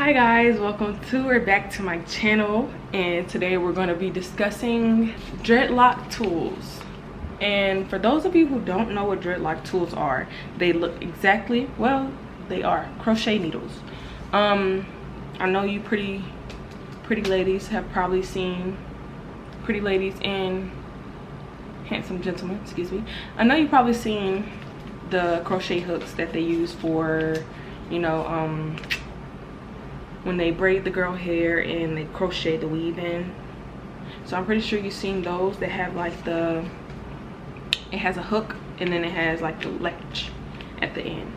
Hi guys, welcome to or back to my channel, and today we're going to be discussing dreadlock tools. And for those of you who don't know what dreadlock tools are, they look exactly, well, they are crochet needles. I know you pretty ladies have probably seen, pretty ladies and handsome gentlemen, excuse me, I know you've probably seen the crochet hooks that they use for, you know, when they braid the girl hair and they crochet the weave in. So I'm pretty sure you've seen those that have like it has a hook and then it has like the latch at the end.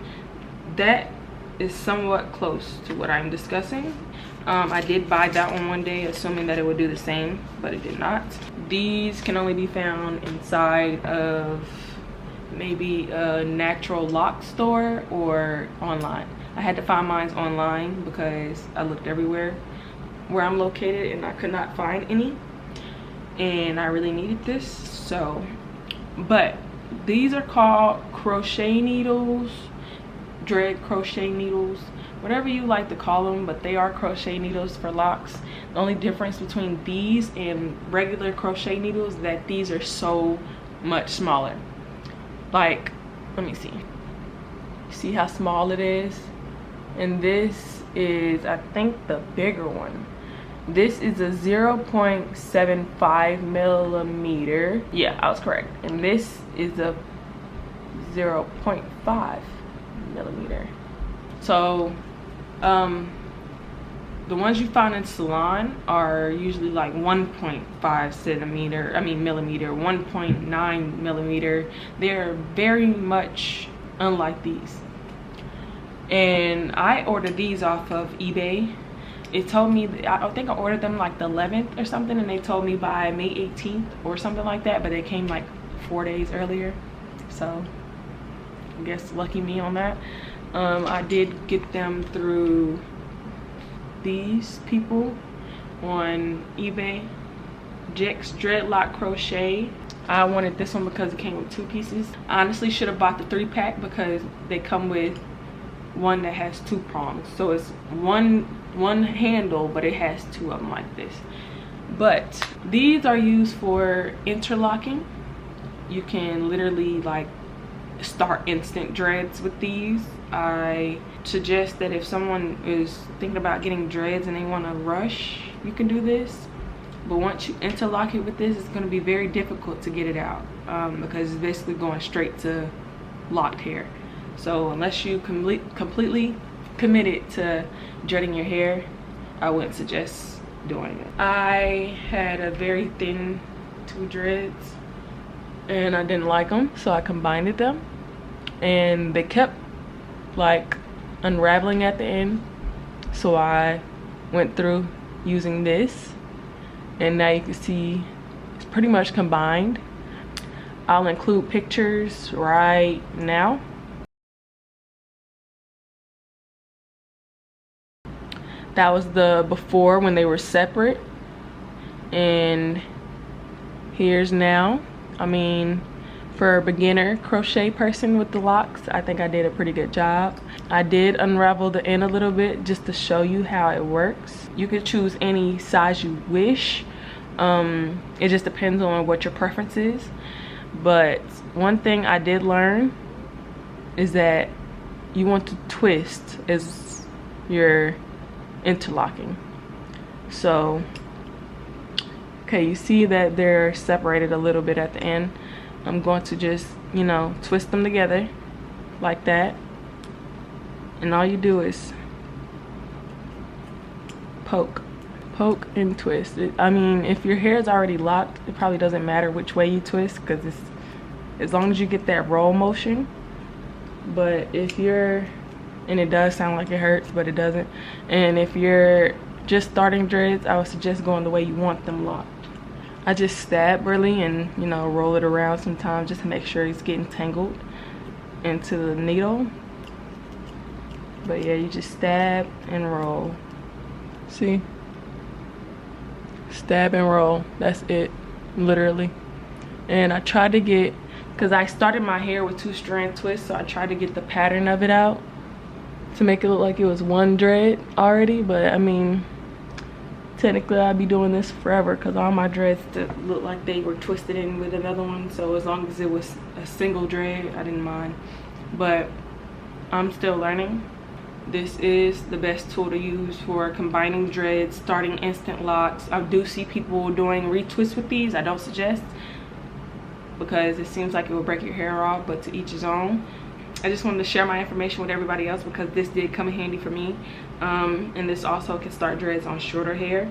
That is somewhat close to what I'm discussing. I did buy that one day assuming that it would do the same, but it did not. These can only be found inside of maybe a natural lock store or online. I had to find mine online because I looked everywhere where I'm located and I could not find any, and I really needed this. So, but these are called crochet needles, dread crochet needles, whatever you like to call them, but they are crochet needles for locks. The only difference between these and regular crochet needles is that these are so much smaller. Like, let me see how small it is? And this is, I think, the bigger one. This is a 0.75 millimeter. Yeah, I was correct. And this is a 0.5 millimeter. So the ones you find in salon are usually like 1.5 millimeter, 1.9 millimeter. They're very much unlike these. And I ordered these off of eBay. It told me, I think I ordered them like the 11th or something, and they told me by May 18th or something like that, but they came like 4 days earlier. So I guess lucky me on that. I did get them through these people on eBay. Jack's Dreadlock Crochet. I wanted this one because it came with 2 pieces. I honestly should have bought the 3-pack because they come with one that has 2 prongs, so it's one handle, but it has 2 of them like this. But these are used for interlocking. You can literally like start instant dreads with these. I suggest that if someone is thinking about getting dreads and they want to rush, you can do this. But once you interlock it with this, it's going to be very difficult to get it out because it's basically going straight to locked hair. So unless you completely committed to dreading your hair, I wouldn't suggest doing it. I had a very thin 2 dreads and I didn't like them, so I combined them, and they kept like unraveling at the end. So I went through using this, and now you can see it's pretty much combined. I'll include pictures right now. That was the before when they were separate, and here's now. I mean, for a beginner crochet person with the locks, I think I did a pretty good job. I did unravel the end a little bit just to show you how it works. You could choose any size you wish. It just depends on what your preference is. But one thing I did learn is that you want to twist as you're interlocking. So okay, you see that they're separated a little bit at the end. I'm going to just, you know, twist them together like that, and all you do is poke and twist it. I mean, if your hair is already locked, it probably doesn't matter which way you twist because it's, as long as you get that roll motion. But if you're, and it does sound like it hurts, but it doesn't. And if you're just starting dreads, I would suggest going the way you want them locked. I just stab really and, you know, roll it around sometimes just to make sure it's getting tangled into the needle. But yeah, you just stab and roll. See? Stab and roll. That's it, literally. And I tried to get, because I started my hair with 2-strand twists, so I tried to get the pattern of it out. to make it look like it was one dread already, but I mean, technically I'd be doing this forever because all my dreads look like they were twisted in with another one. So as long as it was a single dread, I didn't mind. But I'm still learning. This is the best tool to use for combining dreads, starting instant locks. I do see people doing retwists with these. I don't suggest, because it seems like it will break your hair off, but to each his own. I just wanted to share my information with everybody else because this did come in handy for me. And this also can start dreads on shorter hair.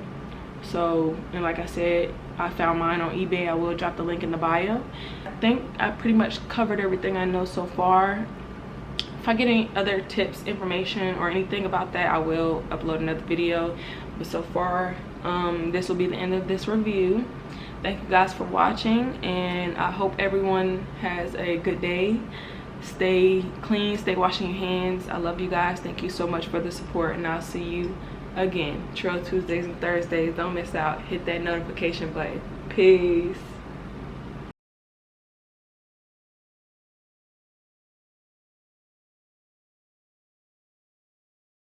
So, and like I said, I found mine on eBay. I will drop the link in the bio. I think I pretty much covered everything I know so far. If I get any other tips, information, or anything about that, I will upload another video. But so far, this will be the end of this review. Thank you guys for watching, and I hope everyone has a good day. Stay clean, stay washing your hands. I love you guys. Thank you so much for the support, and I'll see you again. Trail Tuesdays and Thursdays. Don't miss out. Hit that notification button. Peace.